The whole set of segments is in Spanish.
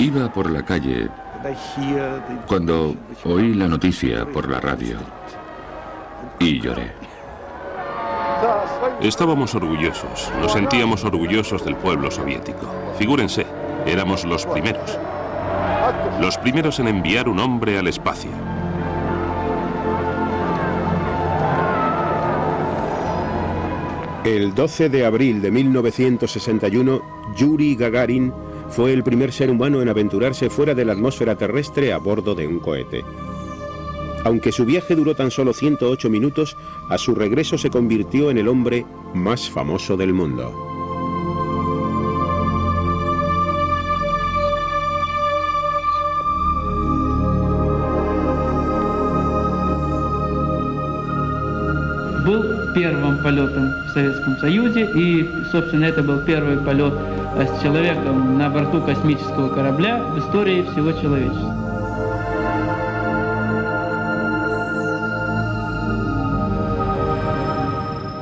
Iba por la calle cuando oí la noticia por la radio y lloré. Estábamos orgullosos, nos sentíamos orgullosos del pueblo soviético. Figúrense, éramos los primeros en enviar un hombre al espacio. El 12 de abril de 1961, Yuri Gagarin fue el primer ser humano en aventurarse fuera de la atmósfera terrestre a bordo de un cohete. Aunque su viaje duró tan solo 108 minutos, a su regreso se convirtió en el hombre más famoso del mundo. Был первым полетом в Советском Союзе, и, собственно, это был первый полет с человеком на борту космического корабля в истории всего человечества.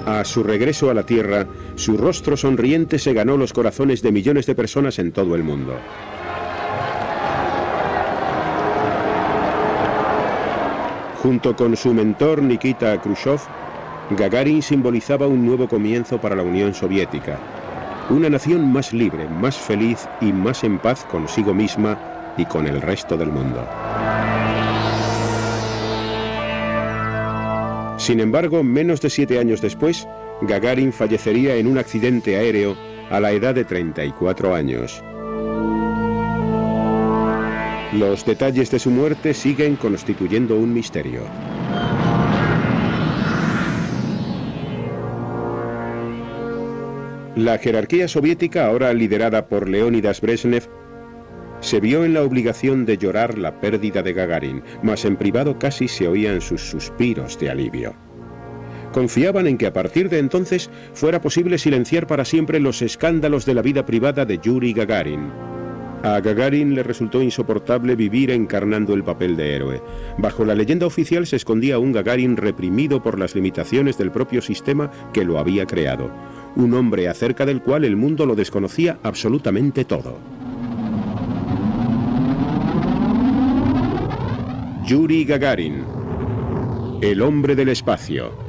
A su regreso a la Tierra, su rostro sonriente se ganó los corazones de millones de personas en todo el mundo. Junto con su mentor Nikita Khrushchev, Gagarin simbolizaba un nuevo comienzo para la Unión Soviética, una nación más libre, más feliz y más en paz consigo misma y con el resto del mundo. Sin embargo, menos de 7 años después, Gagarin fallecería en un accidente aéreo a la edad de 34 años. Los detalles de su muerte siguen constituyendo un misterio. La jerarquía soviética, ahora liderada por Leónidas Brezhnev, se vio en la obligación de llorar la pérdida de Gagarin, mas en privado casi se oían sus suspiros de alivio. Confiaban en que a partir de entonces fuera posible silenciar para siempre los escándalos de la vida privada de Yuri Gagarin. A Gagarin le resultó insoportable vivir encarnando el papel de héroe. Bajo la leyenda oficial se escondía un Gagarin reprimido por las limitaciones del propio sistema que lo había creado. Un hombre acerca del cual el mundo lo desconocía absolutamente todo. Yuri Gagarin, el hombre del espacio.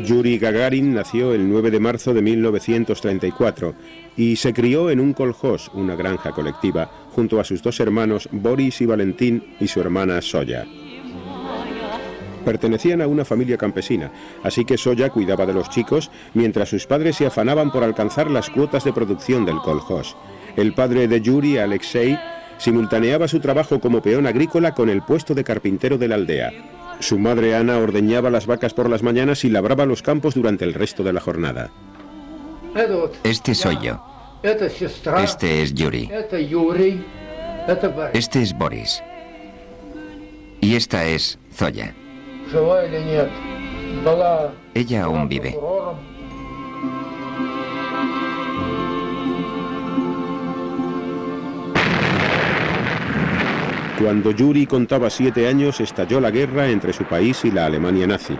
Yuri Gagarin nació el 9 de marzo de 1934 y se crió en un kolkhoz, una granja colectiva, junto a sus 2 hermanos Boris y Valentín y su hermana Soya. Pertenecían a una familia campesina, así que Soya cuidaba de los chicos mientras sus padres se afanaban por alcanzar las cuotas de producción del kolkhoz. El padre de Yuri, Alexei, simultaneaba su trabajo como peón agrícola con el puesto de carpintero de la aldea. Su madre Ana ordeñaba las vacas por las mañanas y labraba los campos durante el resto de la jornada. Este soy yo. Este es Yuri. Este es Boris. Y esta es Zoya. Ella aún vive. Cuando Yuri contaba 7 años, estalló la guerra entre su país y la Alemania nazi.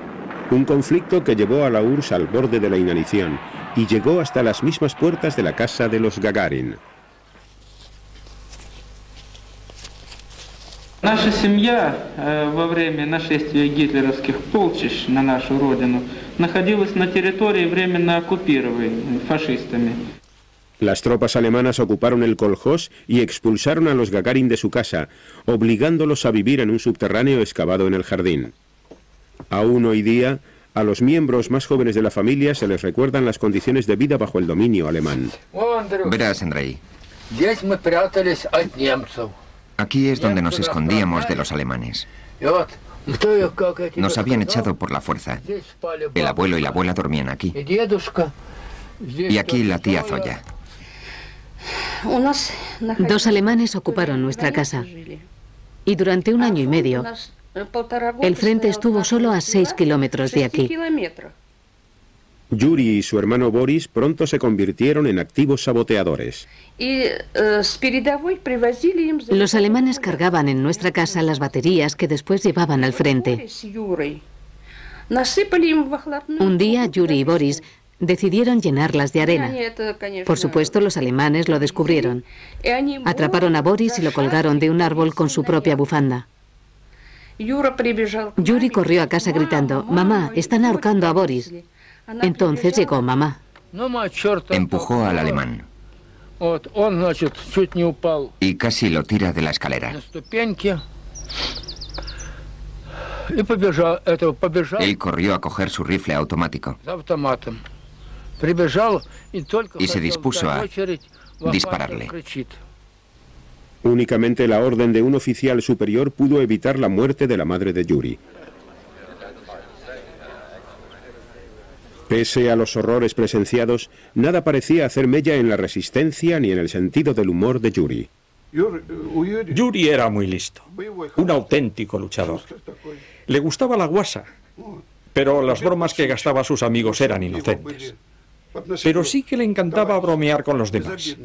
Un conflicto que llevó a la URSS al borde de la inanición y llegó hasta las mismas puertas de la casa de los Gagarin. Наша семья во время нашествия гитлеровских полчищ на нашу родину находилась на территории, временно оккупированной фашистами. Las tropas alemanas ocuparon el Kolhós y expulsaron a los Gagarin de su casa, obligándolos a vivir en un subterráneo excavado en el jardín. Aún hoy día, a los miembros más jóvenes de la familia se les recuerdan las condiciones de vida bajo el dominio alemán. Verás, Andrei. Aquí es donde nos escondíamos de los alemanes. Nos habían echado por la fuerza. El abuelo y la abuela dormían aquí. Y aquí la tía Zoya. 2 alemanes ocuparon nuestra casa. Y durante 1 año y medio, el frente estuvo solo a 6 kilómetros de aquí. Yuri y su hermano Boris pronto se convirtieron en activos saboteadores. Los alemanes cargaban en nuestra casa las baterías que después llevaban al frente. Un día, Yuri y Boris decidieron llenarlas de arena. Por supuesto, los alemanes lo descubrieron. Atraparon a Boris y lo colgaron de un árbol con su propia bufanda. Yuri corrió a casa gritando: «Mamá, están ahorcando a Boris». Entonces llegó mamá. Empujó al alemán. Y casi lo tira de la escalera. Él corrió a coger su rifle automático. Y se dispuso a dispararle. Únicamente la orden de un oficial superior pudo evitar la muerte de la madre de Yuri. Pese a los horrores presenciados, nada parecía hacer mella en la resistencia ni en el sentido del humor de Yuri. Yuri era muy listo, un auténtico luchador. Le gustaba la guasa, pero las bromas que gastaba a sus amigos eran inocentes. Pero sí que le encantaba bromear con los demás.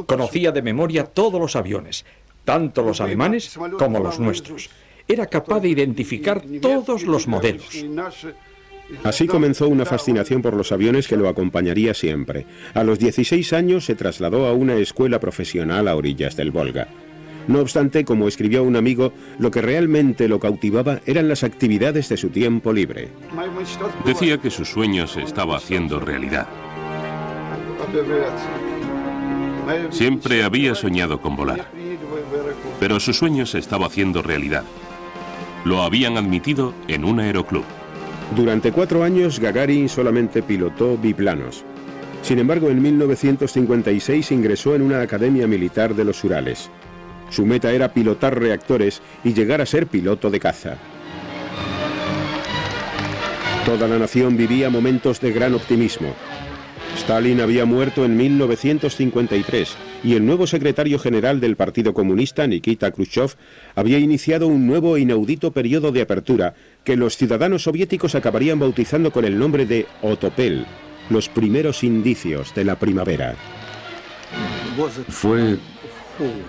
Conocía de memoria todos los aviones, tanto los alemanes como los nuestros. Era capaz de identificar todos los modelos. Así comenzó una fascinación por los aviones que lo acompañaría siempre. A los 16 años se trasladó a una escuela profesional a orillas del Volga. No obstante, como escribió un amigo, lo que realmente lo cautivaba eran las actividades de su tiempo libre. Decía que su sueño se estaba haciendo realidad. Siempre había soñado con volar, pero su sueño se estaba haciendo realidad. Lo habían admitido en un aeroclub. Durante 4 años, Gagarin solamente pilotó biplanos. Sin embargo, en 1956 ingresó en una academia militar de los Urales. Su meta era pilotar reactores y llegar a ser piloto de caza. Toda la nación vivía momentos de gran optimismo. Stalin había muerto en 1953 y el nuevo secretario general del Partido Comunista, Nikita Khrushchev, había iniciado un nuevo e inaudito periodo de apertura que los ciudadanos soviéticos acabarían bautizando con el nombre de Otopel, los primeros indicios de la primavera. Fue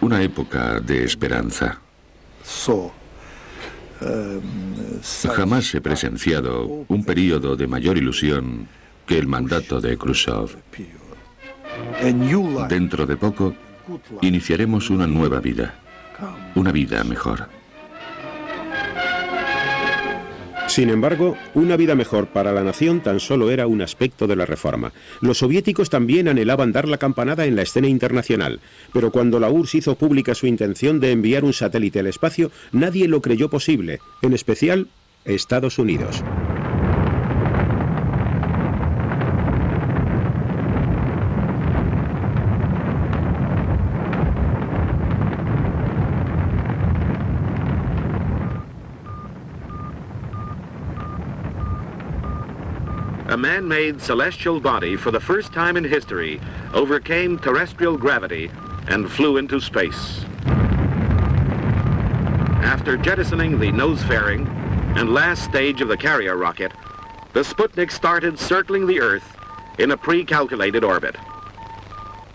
una época de esperanza. Jamás he presenciado un periodo de mayor ilusión que el mandato de Khrushchev. Dentro de poco, iniciaremos una nueva vida, una vida mejor. Sin embargo, una vida mejor para la nación tan solo era un aspecto de la reforma. Los soviéticos también anhelaban dar la campanada en la escena internacional, pero cuando la URSS hizo pública su intención de enviar un satélite al espacio, nadie lo creyó posible, en especial Estados Unidos. A man-made celestial body for the first time in history overcame terrestrial gravity and flew into space. After jettisoning the nose fairing and last stage of the carrier rocket, the Sputnik started circling the Earth in a pre-calculated orbit.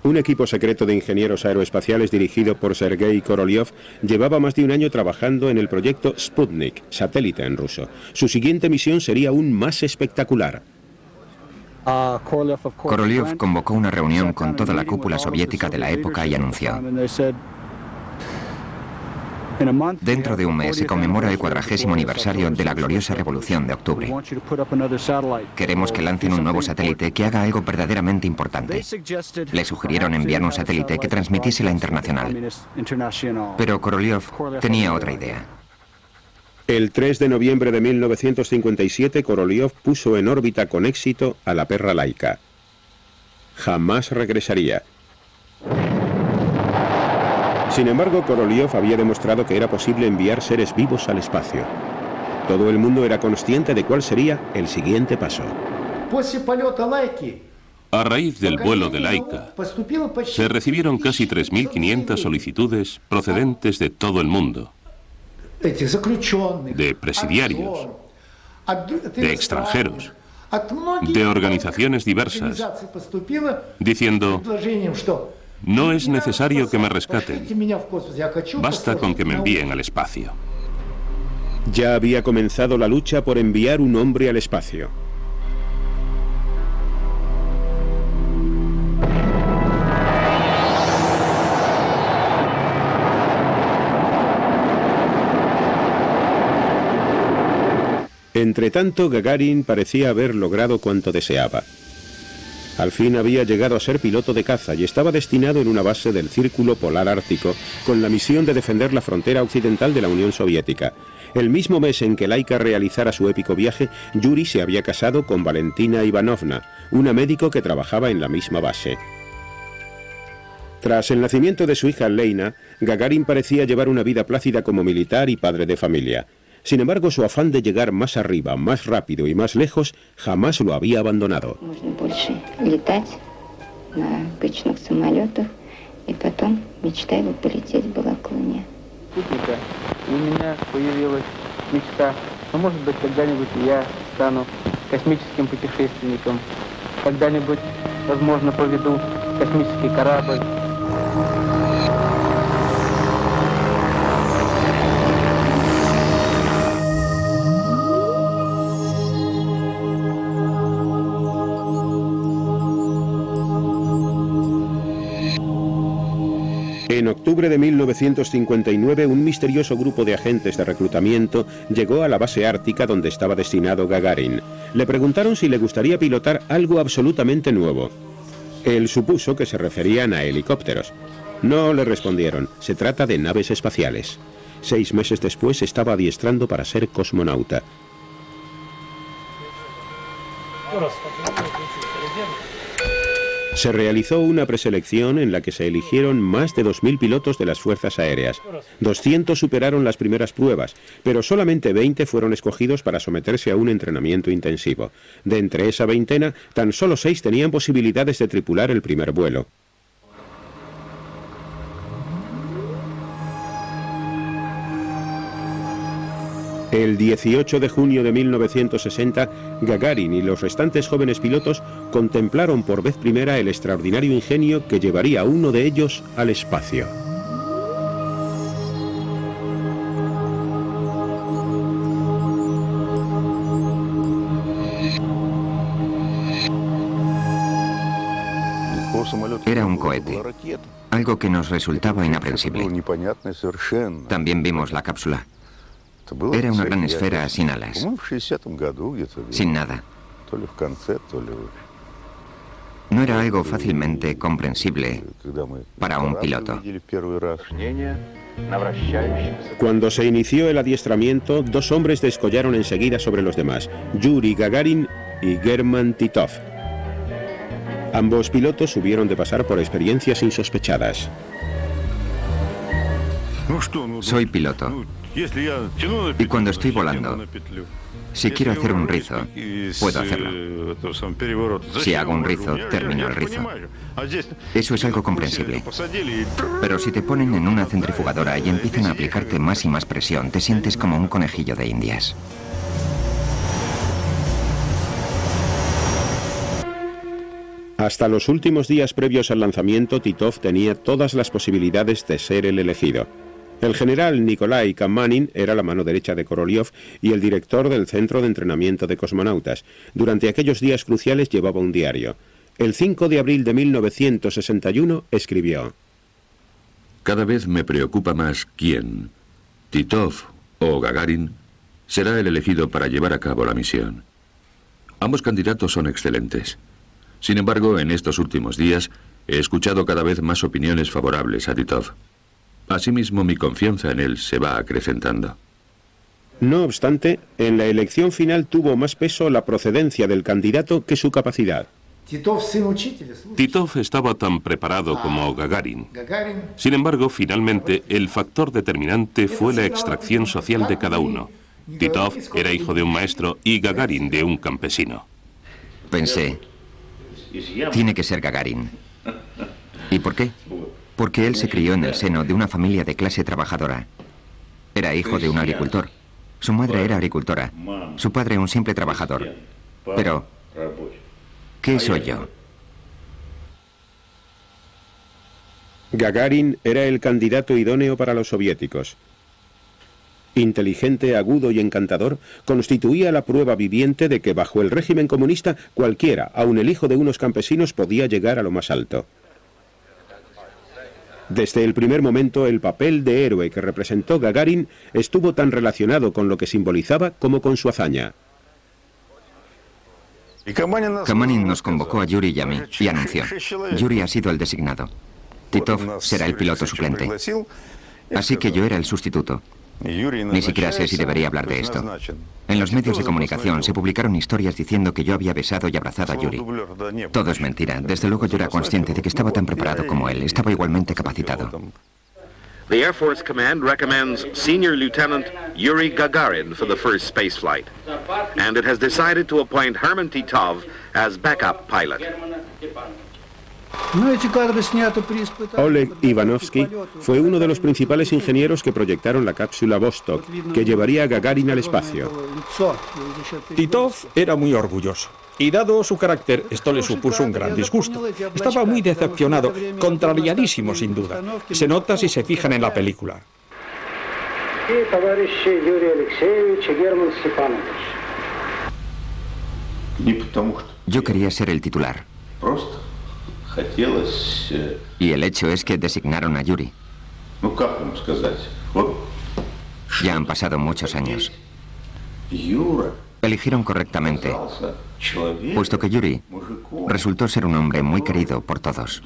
Un equipo secreto de ingenieros aeroespaciales dirigido por Sergei Korolev llevaba más de un año trabajando en el proyecto Sputnik, satélite en ruso. Su siguiente misión sería aún más espectacular. Korolev convocó una reunión con toda la cúpula soviética de la época y anunció: dentro de un mes se conmemora el 40º aniversario de la gloriosa Revolución de Octubre. Queremos que lancen un nuevo satélite que haga algo verdaderamente importante. Le sugirieron enviar un satélite que transmitiese la internacional. Pero Korolev tenía otra idea. El 3 de noviembre de 1957, Korolev puso en órbita con éxito a la perra Laika. Jamás regresaría. Sin embargo, Korolev había demostrado que era posible enviar seres vivos al espacio. Todo el mundo era consciente de cuál sería el siguiente paso. A raíz del vuelo de Laika, se recibieron casi 3.500 solicitudes procedentes de todo el mundo, de presidiarios, de extranjeros, de organizaciones diversas, diciendo: no es necesario que me rescaten, basta con que me envíen al espacio. Ya había comenzado la lucha por enviar un hombre al espacio. Entretanto, Gagarin parecía haber logrado cuanto deseaba. Al fin había llegado a ser piloto de caza y estaba destinado en una base del Círculo Polar Ártico con la misión de defender la frontera occidental de la Unión Soviética. El mismo mes en que Laika realizara su épico viaje, Yuri se había casado con Valentina Ivanovna, una médico que trabajaba en la misma base. Tras el nacimiento de su hija Leina, Gagarin parecía llevar una vida plácida como militar y padre de familia. Sin embargo, su afán de llegar más arriba, más rápido y más lejos, jamás lo había abandonado. En octubre de 1959, un misterioso grupo de agentes de reclutamiento llegó a la base ártica donde estaba destinado Gagarin. Le preguntaron si le gustaría pilotar algo absolutamente nuevo. Él supuso que se referían a helicópteros. No le respondieron, se trata de naves espaciales. 6 meses después estaba adiestrando para ser cosmonauta. Se realizó una preselección en la que se eligieron más de 2.000 pilotos de las fuerzas aéreas. 200 superaron las primeras pruebas, pero solamente 20 fueron escogidos para someterse a un entrenamiento intensivo. De entre esa veintena, tan solo 6 tenían posibilidades de tripular el primer vuelo. El 18 de junio de 1960, Gagarin y los restantes jóvenes pilotos contemplaron por vez primera el extraordinario ingenio que llevaría a uno de ellos al espacio. Era un cohete, algo que nos resultaba inaprensible. También vimos la cápsula. Era una gran esfera sin alas, sin nada. No era algo fácilmente comprensible para un piloto. Cuando se inició el adiestramiento, 2 hombres descollaron enseguida sobre los demás, Yuri Gagarin y German Titov. Ambos pilotos hubieron de pasar por experiencias insospechadas. Soy piloto. Y cuando estoy volando, si quiero hacer un rizo, puedo hacerlo. Si hago un rizo, termino el rizo. Eso es algo comprensible. Pero si te ponen en una centrifugadora y empiezan a aplicarte más y más presión, te sientes como un conejillo de Indias. Hasta los últimos días previos al lanzamiento, Titov tenía todas las posibilidades de ser el elegido. El general Nikolai Kamanin era la mano derecha de Korolev y el director del Centro de Entrenamiento de Cosmonautas. Durante aquellos días cruciales llevaba un diario. El 5 de abril de 1961 escribió: Cada vez me preocupa más quién, Titov o Gagarin, será el elegido para llevar a cabo la misión. Ambos candidatos son excelentes. Sin embargo, en estos últimos días he escuchado cada vez más opiniones favorables a Titov. Asimismo, mi confianza en él se va acrecentando. No obstante, en la elección final tuvo más peso la procedencia del candidato que su capacidad. Titov estaba tan preparado como Gagarin. Sin embargo, finalmente, el factor determinante fue la extracción social de cada uno. Titov era hijo de un maestro y Gagarin de un campesino. Pensé, tiene que ser Gagarin. ¿Y por qué? Porque él se crió en el seno de una familia de clase trabajadora. Era hijo de un agricultor. Su madre era agricultora. Su padre un simple trabajador. Pero, ¿qué soy yo? Gagarin era el candidato idóneo para los soviéticos. Inteligente, agudo y encantador, constituía la prueba viviente de que bajo el régimen comunista cualquiera, aun el hijo de unos campesinos, podía llegar a lo más alto. Desde el primer momento, el papel de héroe que representó Gagarin estuvo tan relacionado con lo que simbolizaba como con su hazaña. Kamanin nos convocó a Yuri y a mí y anunció: Yuri ha sido el designado. Titov será el piloto suplente. Así que yo era el sustituto. Ni siquiera sé si debería hablar de esto. En los medios de comunicación se publicaron historias diciendo que yo había besado y abrazado a Yuri. Todo es mentira. Desde luego yo era consciente de que estaba tan preparado como él. Estaba igualmente capacitado. The Air Force Command recommends Senior Lieutenant Yuri Gagarin for the first space flight. And it has decided to appoint Herman Titov as backup pilot. Oleg Ivanovsky fue uno de los principales ingenieros que proyectaron la cápsula Vostok, que llevaría a Gagarin al espacio. Titov era muy orgulloso, y dado su carácter, esto le supuso un gran disgusto. Estaba muy decepcionado, contrariadísimo sin duda. Se nota si se fijan en la película. Yo quería ser el titular. Y el hecho es que designaron a Yuri. Ya han pasado muchos años. Eligieron correctamente, puesto que Yuri resultó ser un hombre muy querido por todos.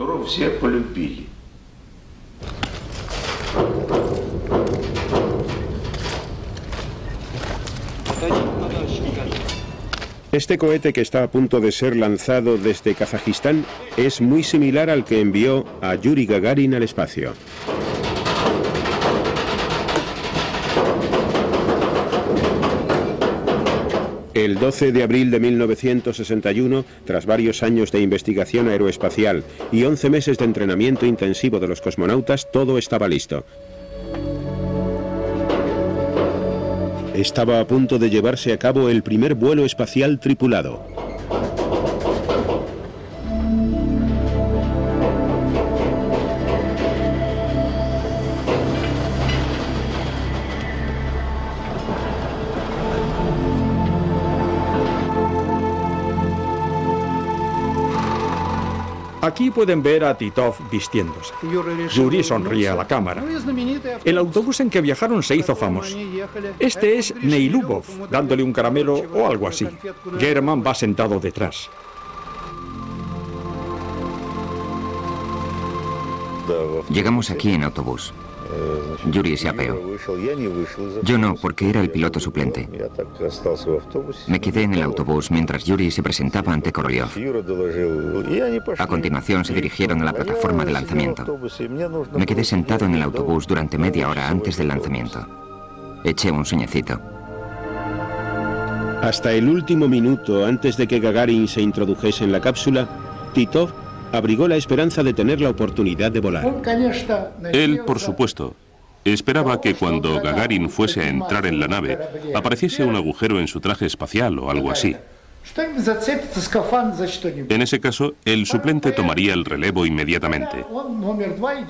Este cohete que está a punto de ser lanzado desde Kazajistán es muy similar al que envió a Yuri Gagarin al espacio. El 12 de abril de 1961, tras varios años de investigación aeroespacial y 11 meses de entrenamiento intensivo de los cosmonautas, todo estaba listo. Estaba a punto de llevarse a cabo el primer vuelo espacial tripulado. Aquí pueden ver a Titov vistiéndose. Yuri sonríe a la cámara. El autobús en que viajaron se hizo famoso. Este es Neilubov, dándole un caramelo o algo así. German va sentado detrás. Llegamos aquí en autobús. Yuri se apeó. Yo no, porque era el piloto suplente. Me quedé en el autobús mientras Yuri se presentaba ante Korolev. A continuación se dirigieron a la plataforma de lanzamiento. Me quedé sentado en el autobús durante media hora antes del lanzamiento. Eché un sueñecito. Hasta el último minuto antes de que Gagarin se introdujese en la cápsula, Titov abrigó la esperanza de tener la oportunidad de volar. Él, por supuesto, esperaba que cuando Gagarin fuese a entrar en la nave, apareciese un agujero en su traje espacial o algo así. En ese caso, el suplente tomaría el relevo inmediatamente.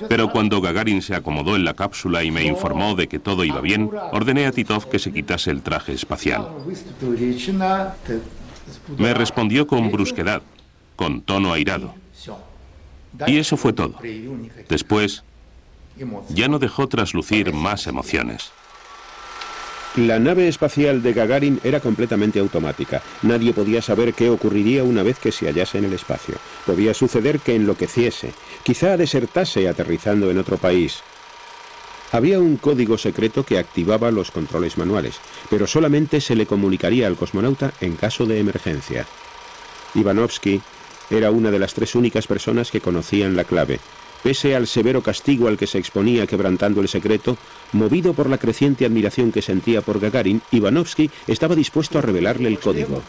Pero cuando Gagarin se acomodó en la cápsula y me informó de que todo iba bien, ordené a Titov que se quitase el traje espacial. Me respondió con brusquedad, con tono airado. Y eso fue todo. Después, ya no dejó traslucir más emociones. La nave espacial de Gagarin era completamente automática. Nadie podía saber qué ocurriría una vez que se hallase en el espacio. Podía suceder que enloqueciese, quizá desertase aterrizando en otro país. Había un código secreto que activaba los controles manuales, pero solamente se le comunicaría al cosmonauta en caso de emergencia. Ivanovsky era una de las 3 únicas personas que conocían la clave. Pese al severo castigo al que se exponía quebrantando el secreto, movido por la creciente admiración que sentía por Gagarin, Ivanovsky estaba dispuesto a revelarle el código.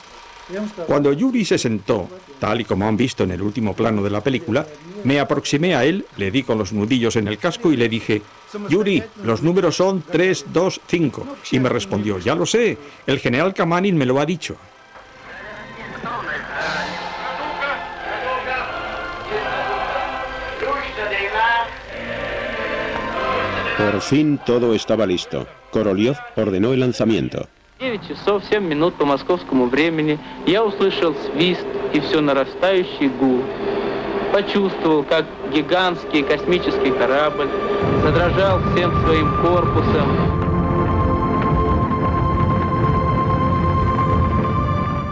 Cuando Yuri se sentó, tal y como han visto en el último plano de la película, me aproximé a él, le di con los nudillos en el casco y le dije: Yuri, los números son 3, 2, 5. Y me respondió: ya lo sé, el general Kamanin me lo ha dicho. Por fin todo estaba listo. Korolev ordenó el lanzamiento. 9 часов 7 минут по московскому времени я услышал свист и все нарастающий гул. Почувствовал, как гигантский космический корабль задрожал всем своим корпусом.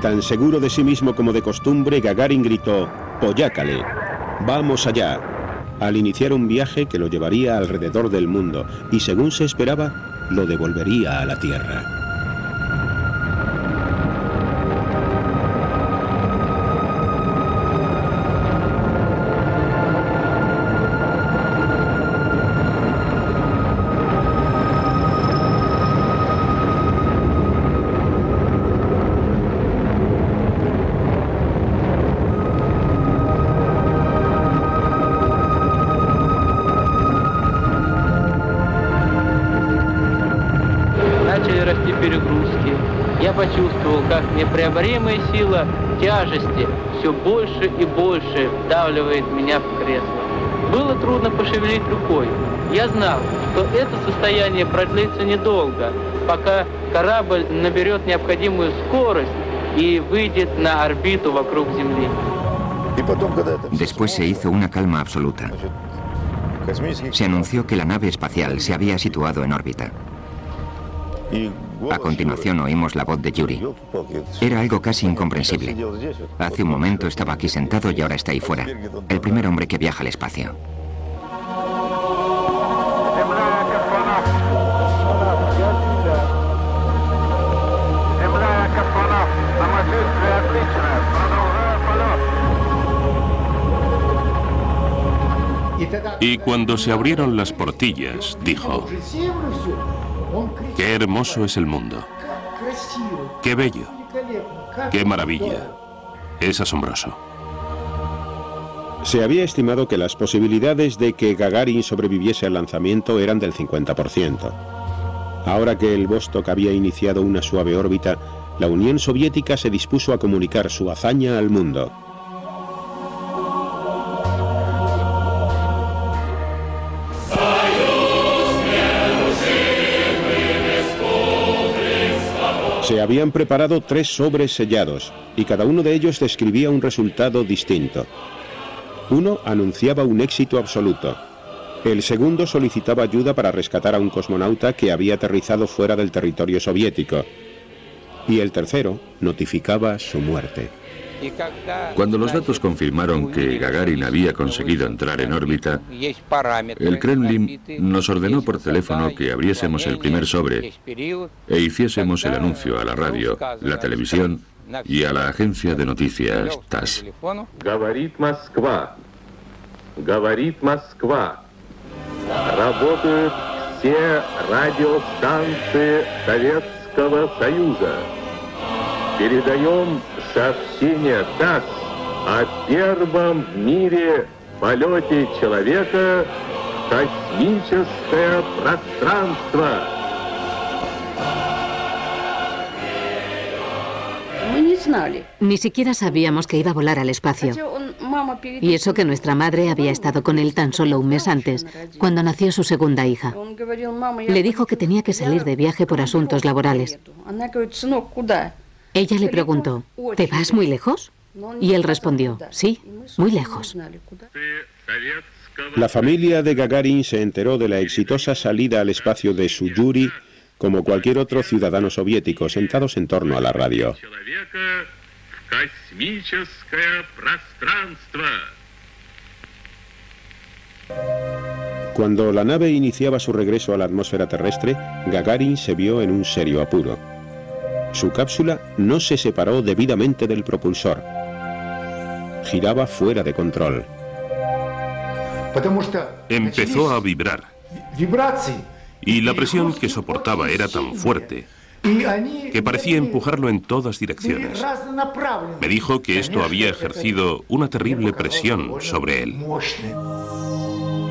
Tan seguro de sí mismo como de costumbre, Gagarin gritó: «Poyácale, vamos allá», al iniciar un viaje que lo llevaría alrededor del mundo y, según se esperaba, lo devolvería a la Tierra. Почувствовал, как непреоборимая сила тяжести все больше и больше вдавливает меня в кресло. Было трудно пошевелить рукой. Я знал, что это состояние продлится недолго, пока корабль наберет необходимую скорость y выйдет на орбиту вокруг Земли. Después se hizo una calma absoluta. Se anunció que la nave espacial se había situado en órbita. A continuación oímos la voz de Yuri. Era algo casi incomprensible. Hace un momento estaba aquí sentado y ahora está ahí fuera. El primer hombre que viaja al espacio. Y cuando se abrieron las portillas, dijo: «Qué hermoso es el mundo. Qué bello. Qué maravilla. Es asombroso». Se había estimado que las posibilidades de que Gagarin sobreviviese al lanzamiento eran del 50%. Ahora que el Vostok había iniciado una suave órbita, la Unión Soviética se dispuso a comunicar su hazaña al mundo. Se habían preparado 3 sobres sellados, y cada uno de ellos describía un resultado distinto. Uno anunciaba un éxito absoluto. El segundo solicitaba ayuda para rescatar a un cosmonauta que había aterrizado fuera del territorio soviético. Y el tercero notificaba su muerte. Cuando los datos confirmaron que Gagarin había conseguido entrar en órbita, el Kremlin nos ordenó por teléfono que abriésemos el primer sobre e hiciésemos el anuncio a la radio, la televisión y a la agencia de noticias TASS. Говорит Москва. Говорит Москва. Работают все радиостанции Советского Союза. Передаем сообщение ТАСС о первом в мире полете человека в космическое пространство. Мы не Ni siquiera sabíamos que iba a volar al espacio. Y eso que nuestra madre había estado con él tan solo un mes antes, cuando nació su segunda hija. Le dijo que tenía que salir de viaje por asuntos laborales. Ella le preguntó, ¿te vas muy lejos? Y él respondió, sí, muy lejos. La familia de Gagarin se enteró de la exitosa salida al espacio de su Yuri como cualquier otro ciudadano soviético sentados en torno a la radio. Cuando la nave iniciaba su regreso a la atmósfera terrestre, Gagarin se vio en un serio apuro. Su cápsula no se separó debidamente del propulsor. Giraba fuera de control. Empezó a vibrar. Y la presión que soportaba era tan fuerte que parecía empujarlo en todas direcciones. Me dijo que esto había ejercido una terrible presión sobre él.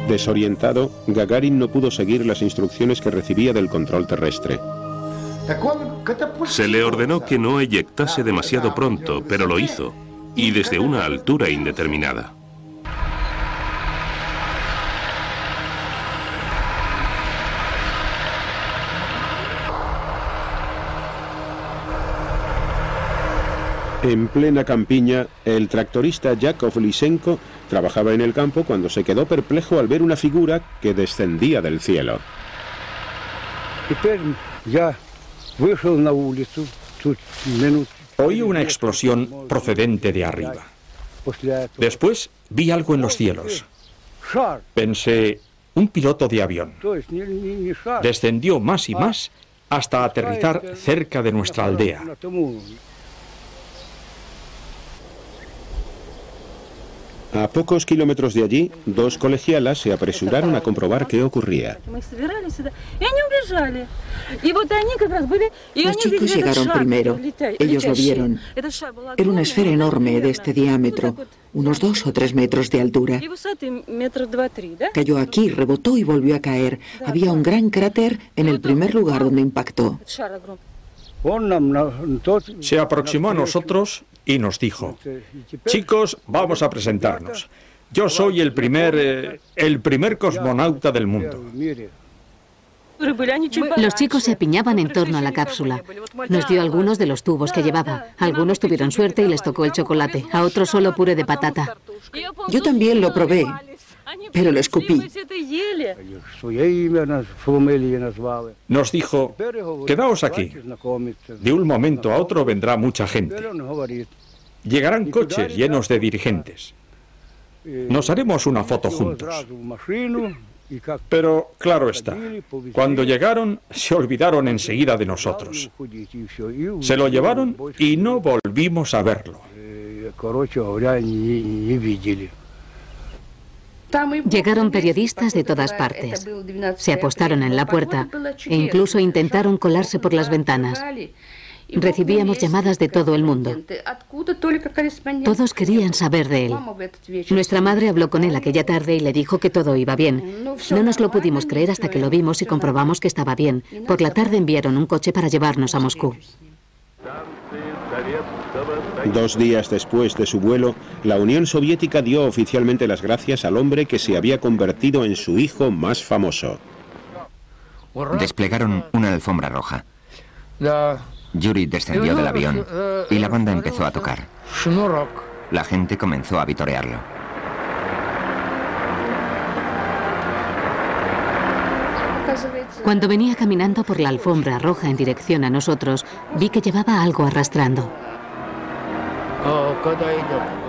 Desorientado, Gagarin no pudo seguir las instrucciones que recibía del control terrestre. Se le ordenó que no eyectase demasiado pronto, pero lo hizo, y desde una altura indeterminada. En plena campiña, el tractorista Yakov Lysenko trabajaba en el campo cuando se quedó perplejo al ver una figura que descendía del cielo. Oí una explosión procedente de arriba. Después vi algo en los cielos. Pensé, un piloto de avión. Descendió más y más hasta aterrizar cerca de nuestra aldea. A pocos kilómetros de allí, dos colegialas se apresuraron a comprobar qué ocurría. Los chicos llegaron primero. Ellos lo vieron. Era una esfera enorme de este diámetro, unos 2 o 3 metros de altura. Cayó aquí, rebotó y volvió a caer. Había un gran cráter en el primer lugar donde impactó. Se aproximó a nosotros y nos dijo, chicos, vamos a presentarnos. Yo soy el primer cosmonauta del mundo. Los chicos se apiñaban en torno a la cápsula. Nos dio algunos de los tubos que llevaba. Algunos tuvieron suerte y les tocó el chocolate. A otros solo puré de patata. Yo también lo probé, pero lo escupí. Nos dijo, quedaos aquí. De un momento a otro vendrá mucha gente. Llegarán coches llenos de dirigentes. Nos haremos una foto juntos. Pero, claro está, cuando llegaron, se olvidaron enseguida de nosotros. Se lo llevaron y no volvimos a verlo. Llegaron periodistas de todas partes. Se apostaron en la puerta e incluso intentaron colarse por las ventanas. Recibíamos llamadas de todo el mundo. Todos querían saber de él. Nuestra madre habló con él aquella tarde y le dijo que todo iba bien. No nos lo pudimos creer hasta que lo vimos y comprobamos que estaba bien. Por la tarde enviaron un coche para llevarnos a Moscú. 2 días después de su vuelo, la Unión Soviética dio oficialmente las gracias al hombre que se había convertido en su hijo más famoso. Desplegaron una alfombra roja. Yuri descendió del avión y la banda empezó a tocar. La gente comenzó a vitorearlo. Cuando venía caminando por la alfombra roja en dirección a nosotros, vi que llevaba algo arrastrando.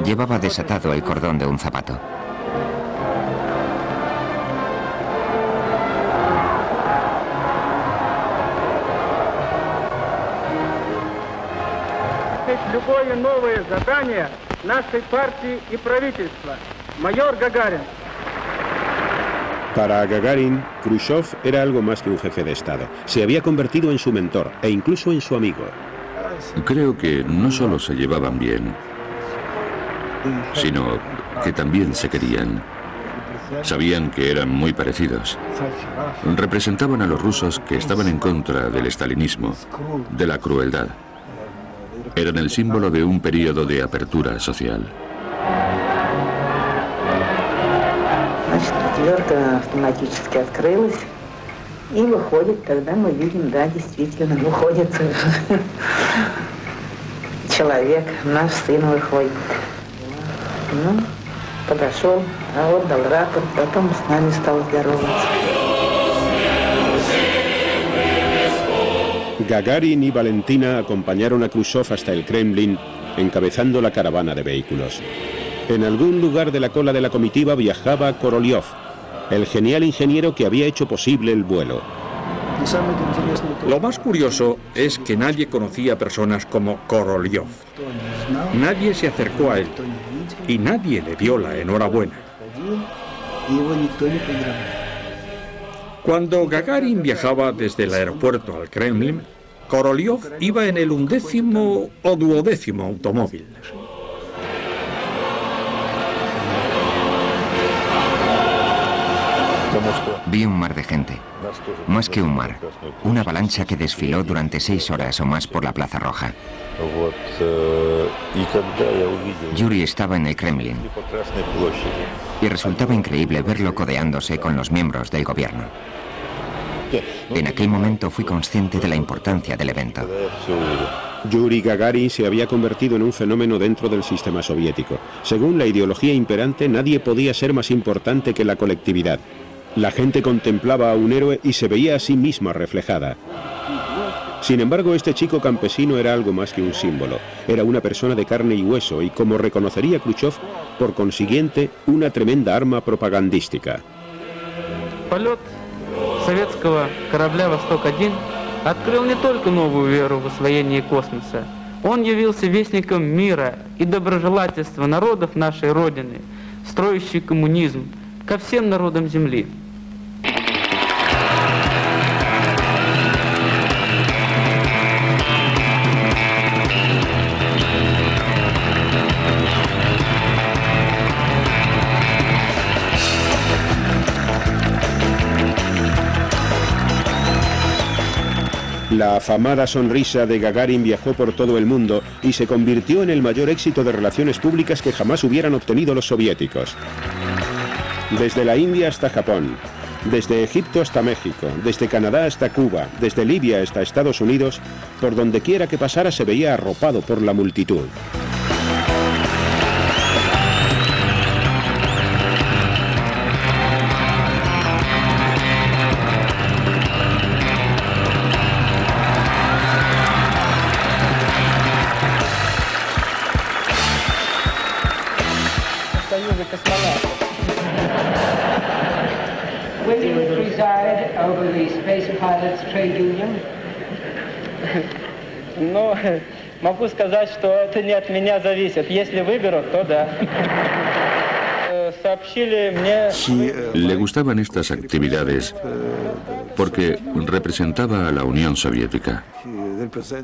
Llevaba desatado el cordón de un zapato. Любое новое задание нашей партии и правительства. Майор Гагарин. Para Gagarin, Khrushchev era algo más que un jefe de Estado. Se había convertido en su mentor e incluso en su amigo. Creo que no solo se llevaban bien, sino que también se querían. Sabían que eran muy parecidos. Representaban a los rusos que estaban en contra del estalinismo, de la crueldad. eran el símbolo de un periodo de apertura social. Дверка автоматически открылась и выходит, тогда мы видим, да, действительно, выходит человек, наш сын выходит. Ну, подошел, отдал рапорт, потом с нами стал здороваться. Gagarin y Valentina acompañaron a Khrushchev hasta el Kremlin, encabezando la caravana de vehículos. En algún lugar de la cola de la comitiva viajaba Korolev, el genial ingeniero que había hecho posible el vuelo. Lo más curioso es que nadie conocía a personas como Korolev. Nadie se acercó a él y nadie le dio la enhorabuena. Cuando Gagarin viajaba desde el aeropuerto al Kremlin, Korolev iba en el 11º o 12º automóvil. Vi un mar de gente. Más que un mar, una avalancha que desfiló durante 6 horas o más por la Plaza Roja. Yuri estaba en el Kremlin y resultaba increíble verlo codeándose con los miembros del gobierno. En aquel momento fui consciente de la importancia del evento. Yuri Gagarin se había convertido en un fenómeno dentro del sistema soviético. Según la ideología imperante, nadie podía ser más importante que la colectividad. La gente contemplaba a un héroe y se veía a sí misma reflejada. Sin embargo, este chico campesino era algo más que un símbolo. Era una persona de carne y hueso y, como reconocería Khrushchev, por consiguiente, una tremenda arma propagandística. Полет советского корабля «Восток-1» открыл не только новую эру в освоении космоса. Он явился вестником мира и доброжелательства народов нашей Родины, строящий коммунизм ко всем народам Земли. La afamada sonrisa de Gagarin viajó por todo el mundo y se convirtió en el mayor éxito de relaciones públicas que jamás hubieran obtenido los soviéticos. Desde la India hasta Japón, desde Egipto hasta México, desde Canadá hasta Cuba, desde Libia hasta Estados Unidos, por donde quiera que pasara se veía arropado por la multitud. Will you preside over the Space Pilots Trade Union? Ну, могу сказать, что это не от меня зависит. Если выберут, то да. Le gustaban estas actividades porque representaba a la Unión Soviética.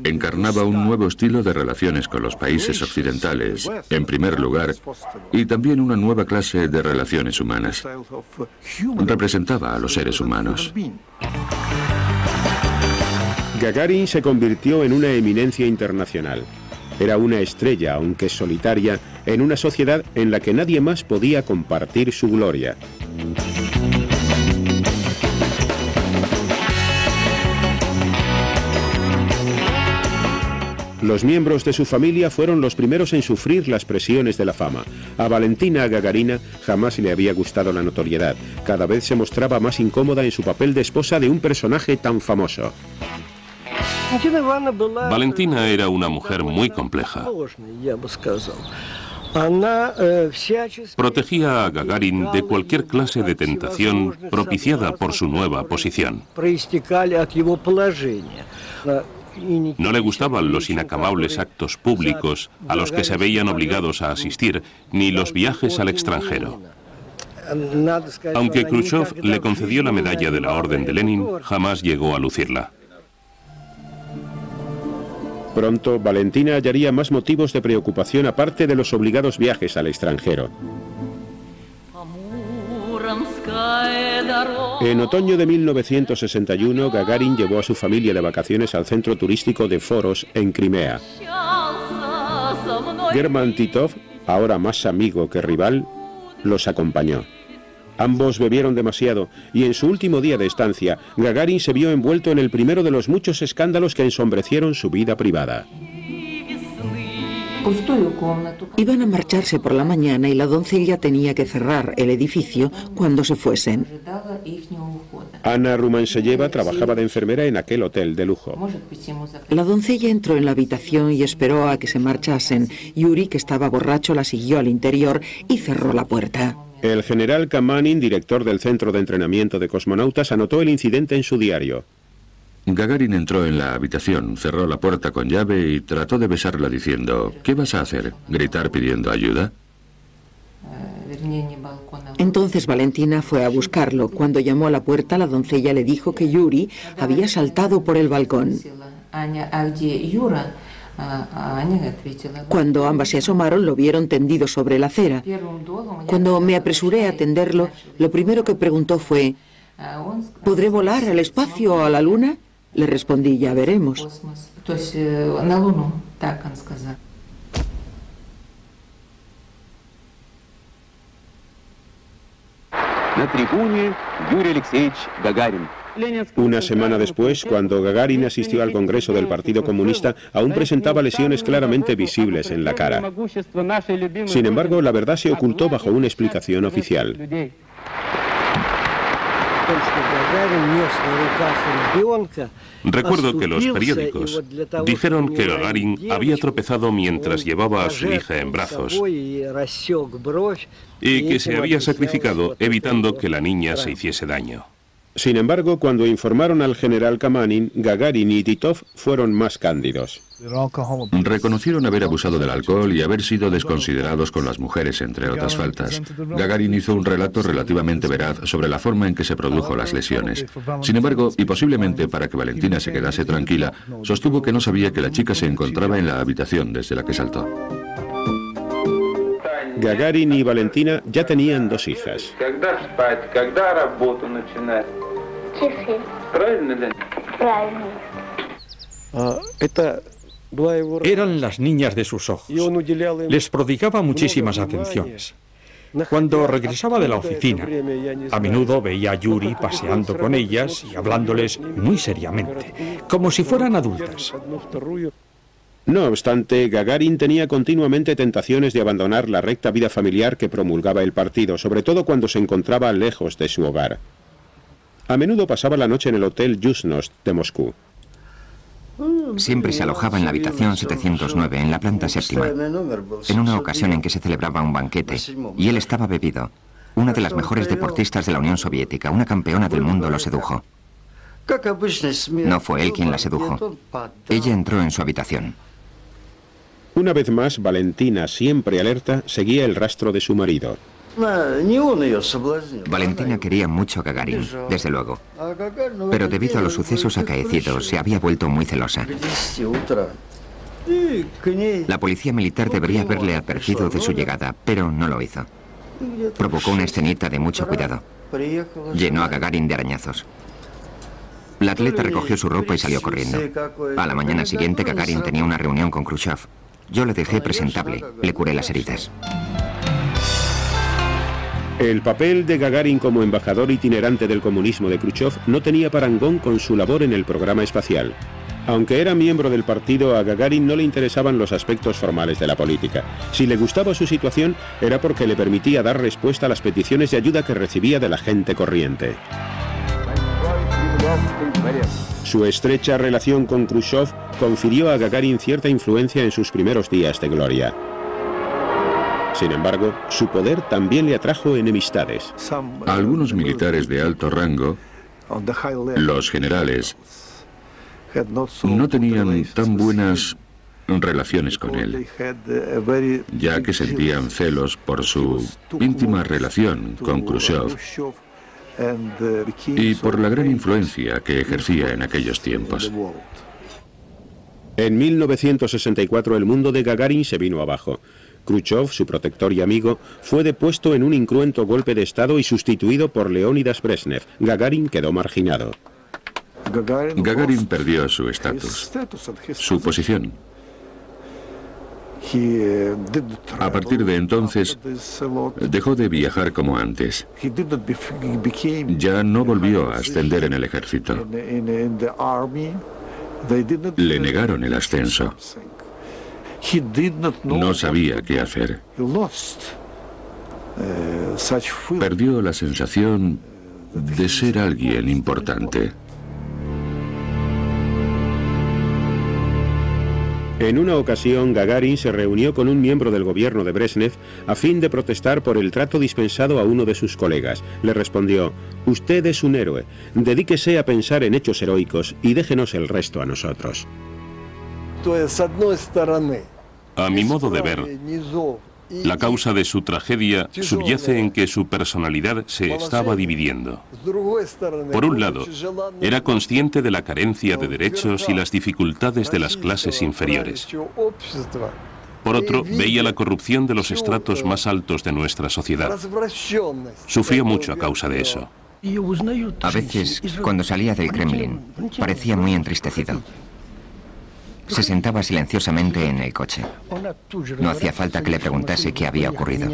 Encarnaba un nuevo estilo de relaciones con los países occidentales, en primer lugar, y también una nueva clase de relaciones humanas. Representaba a los seres humanos. Gagarin se convirtió en una eminencia internacional. Era una estrella, aunque solitaria, en una sociedad en la que nadie más podía compartir su gloria. Los miembros de su familia fueron los primeros en sufrir las presiones de la fama. A Valentina Gagarina jamás le había gustado la notoriedad. Cada vez se mostraba más incómoda en su papel de esposa de un personaje tan famoso. Valentina era una mujer muy compleja. Protegía a Gagarin de cualquier clase de tentación propiciada por su nueva posición. No le gustaban los inacabables actos públicos a los que se veían obligados a asistir, ni los viajes al extranjero. Aunque Khrushchev le concedió la medalla de la Orden de Lenin, jamás llegó a lucirla. Pronto, Valentina hallaría más motivos de preocupación aparte de los obligados viajes al extranjero. En otoño de 1961, Gagarin llevó a su familia de vacaciones al centro turístico de Foros, en Crimea. German Titov, ahora más amigo que rival, los acompañó. Ambos bebieron demasiado y en su último día de estancia, Gagarin se vio envuelto en el primero de los muchos escándalos que ensombrecieron su vida privada. Iban a marcharse por la mañana y la doncella tenía que cerrar el edificio cuando se fuesen. Anna Rumanseyeva trabajaba de enfermera en aquel hotel de lujo. La doncella entró en la habitación y esperó a que se marchasen. Yuri, que estaba borracho, la siguió al interior y cerró la puerta. El general Kamanin, director del Centro de Entrenamiento de Cosmonautas, anotó el incidente en su diario. Gagarin entró en la habitación, cerró la puerta con llave y trató de besarla diciendo: ¿qué vas a hacer? ¿Gritar pidiendo ayuda? Entonces Valentina fue a buscarlo. Cuando llamó a la puerta, la doncella le dijo que Yuri había saltado por el balcón. Cuando ambas se asomaron, lo vieron tendido sobre la acera. Cuando me apresuré a atenderlo, lo primero que preguntó fue: ¿podré volar al espacio o a la luna? Le respondí: ya veremos. Una semana después, cuando Gagarin asistió al Congreso del Partido Comunista, aún presentaba lesiones claramente visibles en la cara. Sin embargo, la verdad se ocultó bajo una explicación oficial. Recuerdo que los periódicos dijeron que Gagarin había tropezado mientras llevaba a su hija en brazos y que se había sacrificado evitando que la niña se hiciese daño. Sin embargo, cuando informaron al general Kamanin, Gagarin y Titov fueron más cándidos. Reconocieron haber abusado del alcohol y haber sido desconsiderados con las mujeres, entre otras faltas. Gagarin hizo un relato relativamente veraz sobre la forma en que se produjo las lesiones. Sin embargo, y posiblemente para que Valentina se quedase tranquila, sostuvo que no sabía que la chica se encontraba en la habitación desde la que saltó. Gagarin y Valentina ya tenían 2 hijas. Eran las niñas de sus ojos. Les prodigaba muchísimas atenciones. Cuando regresaba de la oficina, a menudo veía a Yuri paseando con ellas y hablándoles muy seriamente, como si fueran adultas. No obstante, Gagarin tenía continuamente tentaciones de abandonar la recta vida familiar que promulgaba el partido, sobre todo cuando se encontraba lejos de su hogar. A menudo pasaba la noche en el Hotel Yuzhnost de Moscú. Siempre se alojaba en la habitación 709, en la planta 7ª. En una ocasión en que se celebraba un banquete, y él estaba bebido, una de las mejores deportistas de la Unión Soviética, una campeona del mundo, lo sedujo. No fue él quien la sedujo. Ella entró en su habitación. Una vez más, Valentina, siempre alerta, seguía el rastro de su marido. Valentina quería mucho a Gagarin, desde luego. Pero debido a los sucesos acaecidos, se había vuelto muy celosa. La policía militar debería haberle advertido de su llegada, pero no lo hizo. Provocó una escenita de mucho cuidado. Llenó a Gagarin de arañazos. La atleta recogió su ropa y salió corriendo. A la mañana siguiente, Gagarin tenía una reunión con Khrushchev. Yo le dejé presentable, le curé las heridas. El papel de Gagarin como embajador itinerante del comunismo de Khrushchev no tenía parangón con su labor en el programa espacial. Aunque era miembro del partido, a Gagarin no le interesaban los aspectos formales de la política. Si le gustaba su situación, era porque le permitía dar respuesta a las peticiones de ayuda que recibía de la gente corriente. Su estrecha relación con Khrushchev confirió a Gagarin cierta influencia en sus primeros días de gloria. Sin embargo, su poder también le atrajo enemistades. A algunos militares de alto rango, los generales, no tenían tan buenas relaciones con él, ya que sentían celos por su íntima relación con Khrushchev y por la gran influencia que ejercía en aquellos tiempos. En 1964 el mundo de Gagarin se vino abajo. Khrushchev, su protector y amigo, fue depuesto en un incruento golpe de Estado y sustituido por Leónidas Brezhnev. Gagarin quedó marginado. Gagarin perdió su estatus, su posición. A partir de entonces, dejó de viajar como antes. Ya no volvió a ascender en el ejército. Le negaron el ascenso. No sabía qué hacer. Perdió la sensación de ser alguien importante. En una ocasión, Gagarin se reunió con un miembro del gobierno de Brezhnev a fin de protestar por el trato dispensado a uno de sus colegas. Le respondió: «Usted es un héroe. Dedíquese a pensar en hechos heroicos y déjenos el resto a nosotros». A mi modo de ver, la causa de su tragedia subyace en que su personalidad se estaba dividiendo. Por un lado, era consciente de la carencia de derechos y las dificultades de las clases inferiores. Por otro, veía la corrupción de los estratos más altos de nuestra sociedad. Sufrió mucho a causa de eso. A veces, cuando salía del Kremlin, parecía muy entristecido. Se sentaba silenciosamente en el coche. No hacía falta que le preguntase qué había ocurrido.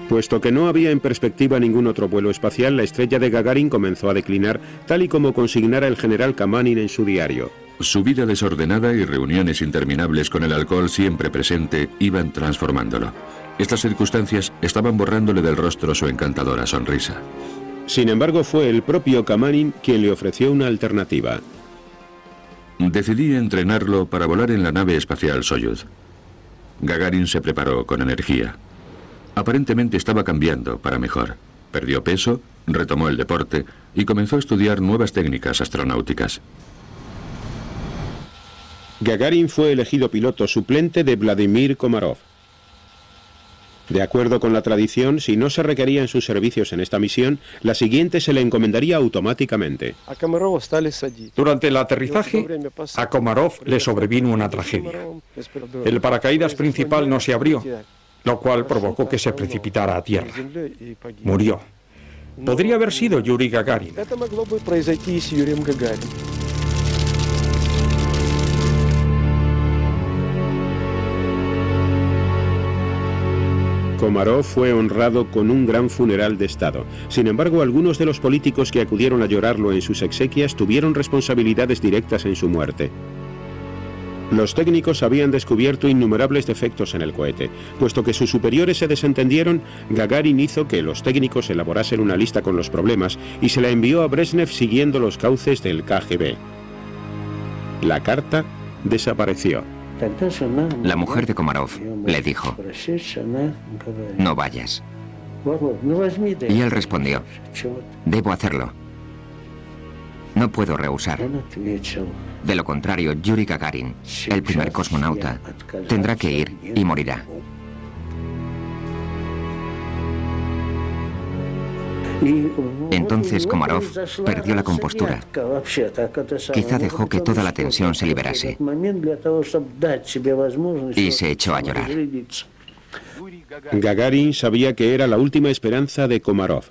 Puesto que no había en perspectiva ningún otro vuelo espacial, la estrella de Gagarin comenzó a declinar, tal y como consignara el general Kamanin en su diario. Su vida desordenada y reuniones interminables con el alcohol siempre presente iban transformándolo. Estas circunstancias estaban borrándole del rostro su encantadora sonrisa. Sin embargo, fue el propio Kamanin quien le ofreció una alternativa. Decidí entrenarlo para volar en la nave espacial Soyuz. Gagarin se preparó con energía. Aparentemente estaba cambiando para mejor. Perdió peso, retomó el deporte y comenzó a estudiar nuevas técnicas astronáuticas. Gagarin fue elegido piloto suplente de Vladimir Komarov. De acuerdo con la tradición, si no se requerían sus servicios en esta misión, la siguiente se le encomendaría automáticamente. Durante el aterrizaje, a Komarov le sobrevino una tragedia. El paracaídas principal no se abrió, lo cual provocó que se precipitara a tierra. Murió. Podría haber sido Yuri Gagarin. Komarov fue honrado con un gran funeral de Estado. Sin embargo, algunos de los políticos que acudieron a llorarlo en sus exequias tuvieron responsabilidades directas en su muerte. Los técnicos habían descubierto innumerables defectos en el cohete. Puesto que sus superiores se desentendieron, Gagarin hizo que los técnicos elaborasen una lista con los problemas y se la envió a Brezhnev siguiendo los cauces del KGB. La carta desapareció. La mujer de Komarov le dijo: «No vayas». Y él respondió: «Debo hacerlo. No puedo rehusar. De lo contrario, Yuri Gagarin, el primer cosmonauta, tendrá que ir y morirá». Entonces Komarov perdió la compostura. Quizá dejó que toda la tensión se liberase y se echó a llorar. Gagarin sabía que era la última esperanza de Komarov.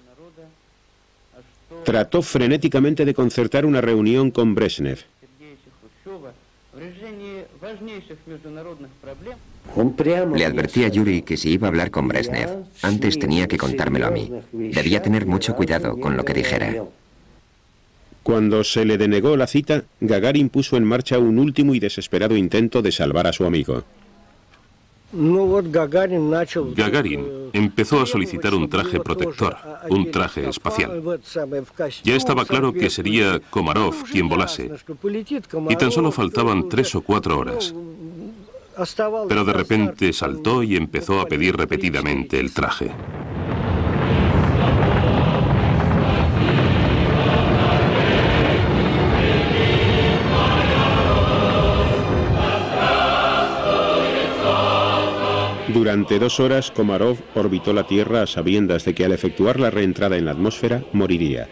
Trató frenéticamente de concertar una reunión con Brezhnev. Le advertí a Yuri que si iba a hablar con Brezhnev, antes tenía que contármelo a mí. Debía tener mucho cuidado con lo que dijera. Cuando se le denegó la cita, Gagarin puso en marcha un último y desesperado intento de salvar a su amigo. Gagarin empezó a solicitar un traje protector, un traje espacial. Ya estaba claro que sería Komarov quien volase, y tan solo faltaban 3 o 4 horas. Pero de repente saltó y empezó a pedir repetidamente el traje. Durante 2 horas, Komarov orbitó la Tierra a sabiendas de que al efectuar la reentrada en la atmósfera, moriría.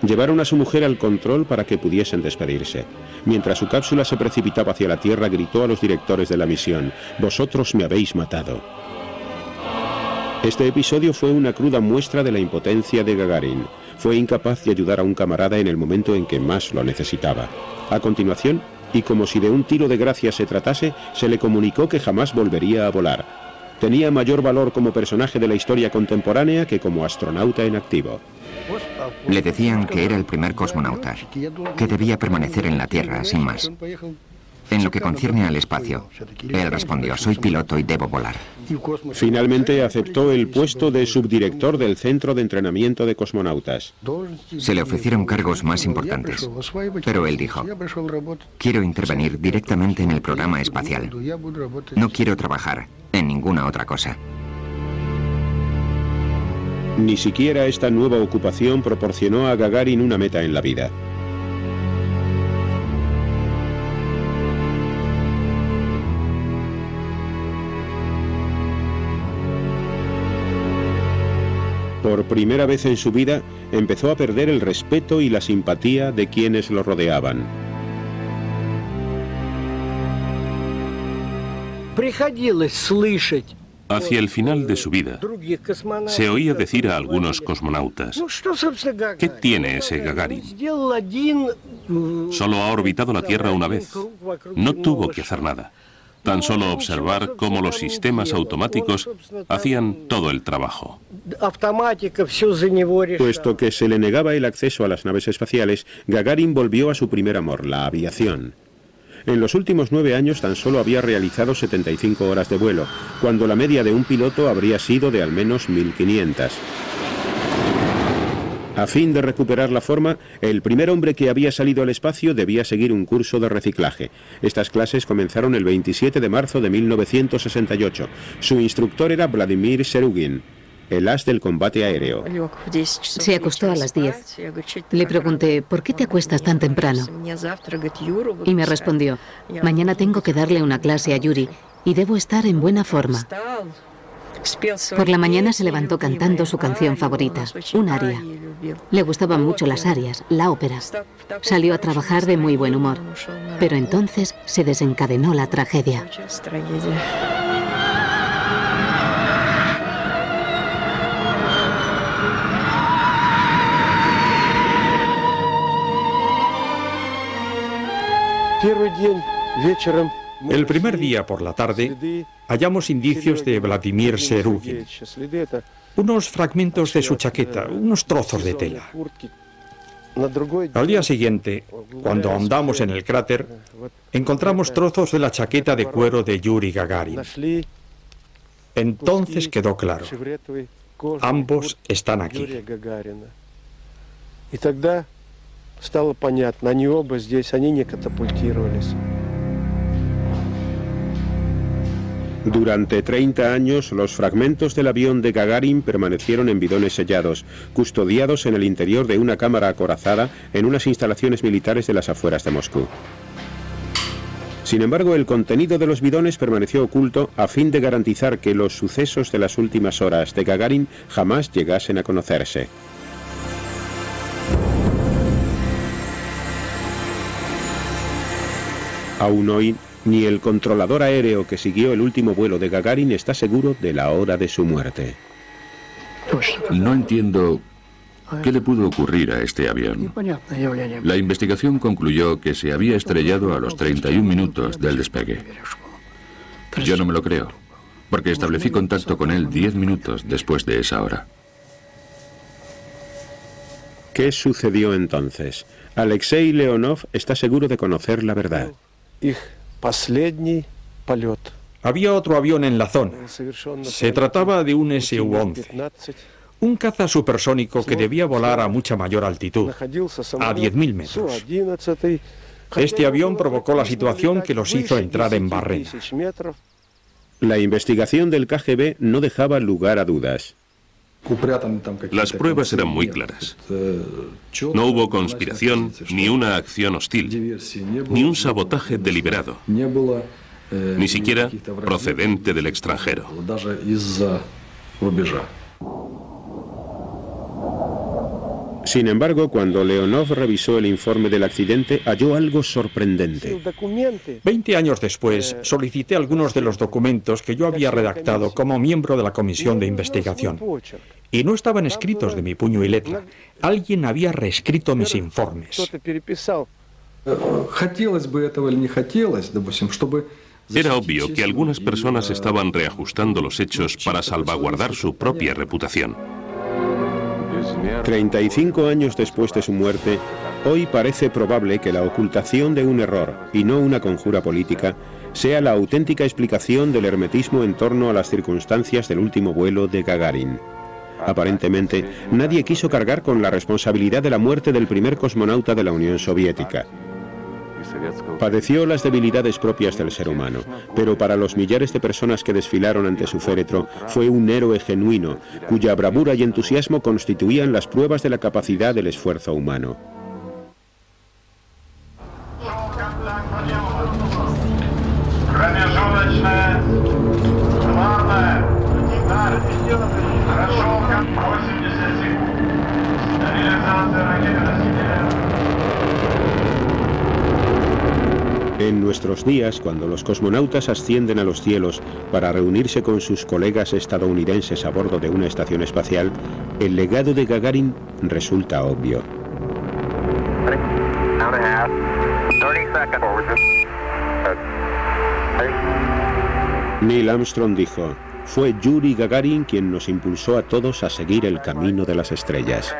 Llevaron a su mujer al control para que pudiesen despedirse. Mientras su cápsula se precipitaba hacia la Tierra, gritó a los directores de la misión: «Vosotros me habéis matado». Este episodio fue una cruda muestra de la impotencia de Gagarin. Fue incapaz de ayudar a un camarada en el momento en que más lo necesitaba. A continuación, y como si de un tiro de gracia se tratase, se le comunicó que jamás volvería a volar. Tenía mayor valor como personaje de la historia contemporánea que como astronauta en activo. Le decían que era el primer cosmonauta, que debía permanecer en la Tierra, sin más. En lo que concierne al espacio, él respondió: soy piloto y debo volar. Finalmente aceptó el puesto de subdirector del Centro de Entrenamiento de Cosmonautas. Se le ofrecieron cargos más importantes, pero él dijo: quiero intervenir directamente en el programa espacial. No quiero trabajar en ninguna otra cosa. Ni siquiera esta nueva ocupación proporcionó a Gagarin una meta en la vida. Por primera vez en su vida, empezó a perder el respeto y la simpatía de quienes lo rodeaban. Hacia el final de su vida, se oía decir a algunos cosmonautas: ¿qué tiene ese Gagarin? Solo ha orbitado la Tierra una vez. No tuvo que hacer nada. Tan solo observar cómo los sistemas automáticos hacían todo el trabajo. Puesto que se le negaba el acceso a las naves espaciales, Gagarin volvió a su primer amor, la aviación. En los últimos 9 años tan solo había realizado 75 horas de vuelo, cuando la media de un piloto habría sido de al menos 1500. A fin de recuperar la forma, el primer hombre que había salido al espacio debía seguir un curso de reciclaje. Estas clases comenzaron el 27 de marzo de 1968. Su instructor era Vladimir Serugin, el as del combate aéreo. Se acostó a las 10. Le pregunté: ¿por qué te acuestas tan temprano? Y me respondió: mañana tengo que darle una clase a Yuri y debo estar en buena forma. Por la mañana se levantó cantando su canción favorita, un aria. Le gustaban mucho las arias, la ópera. Salió a trabajar de muy buen humor, pero entonces se desencadenó la tragedia. El primer día por la tarde hallamos indicios de Vladimir Serugin. Unos fragmentos de su chaqueta, unos trozos de tela. Al día siguiente, cuando ahondamos en el cráter, encontramos trozos de la chaqueta de cuero de Yuri Gagarin. Entonces quedó claro: ambos están aquí. Durante 30 años, los fragmentos del avión de Gagarin permanecieron en bidones sellados, custodiados en el interior de una cámara acorazada en unas instalaciones militares de las afueras de Moscú. Sin embargo, el contenido de los bidones permaneció oculto a fin de garantizar que los sucesos de las últimas horas de Gagarin jamás llegasen a conocerse. Aún hoy, ni el controlador aéreo que siguió el último vuelo de Gagarin está seguro de la hora de su muerte. No entiendo qué le pudo ocurrir a este avión. La investigación concluyó que se había estrellado a los 31 minutos del despegue. Yo no me lo creo, porque establecí contacto con él 10 minutos después de esa hora. ¿Qué sucedió entonces? Alexei Leonov está seguro de conocer la verdad. Había otro avión en la zona. Se trataba de un Su-11, un caza supersónico que debía volar a mucha mayor altitud, a 10.000 metros. Este avión provocó la situación que los hizo entrar en barrena. La investigación del KGB no dejaba lugar a dudas. Las pruebas eran muy claras. No hubo conspiración, ni una acción hostil, ni un sabotaje deliberado, ni siquiera procedente del extranjero. Sin embargo, cuando Leonov revisó el informe del accidente, halló algo sorprendente. 20 años después, solicité algunos de los documentos que yo había redactado como miembro de la comisión de investigación. Y no estaban escritos de mi puño y letra. Alguien había reescrito mis informes. Era obvio que algunas personas estaban reajustando los hechos para salvaguardar su propia reputación. 35 años después de su muerte, hoy parece probable que la ocultación de un error, y no una conjura política, sea la auténtica explicación del hermetismo en torno a las circunstancias del último vuelo de Gagarin. Aparentemente, nadie quiso cargar con la responsabilidad de la muerte del primer cosmonauta de la Unión Soviética. Padeció las debilidades propias del ser humano, pero para los millares de personas que desfilaron ante su féretro fue un héroe genuino, cuya bravura y entusiasmo constituían las pruebas de la capacidad del esfuerzo humano. En nuestros días, cuando los cosmonautas ascienden a los cielos para reunirse con sus colegas estadounidenses a bordo de una estación espacial, el legado de Gagarin resulta obvio. Neil Armstrong dijo: "Fue Yuri Gagarin quien nos impulsó a todos a seguir el camino de las estrellas".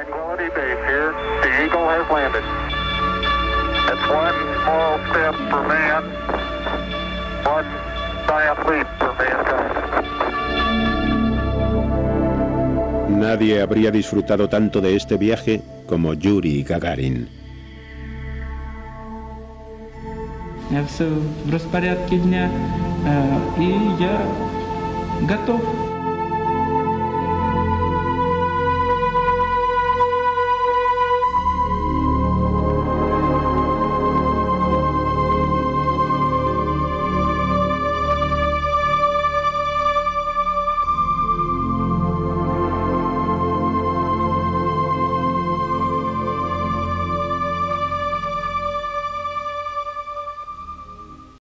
Nadie habría disfrutado tanto de este viaje como Yuri Gagarin. Все в распорядке дня, и я готов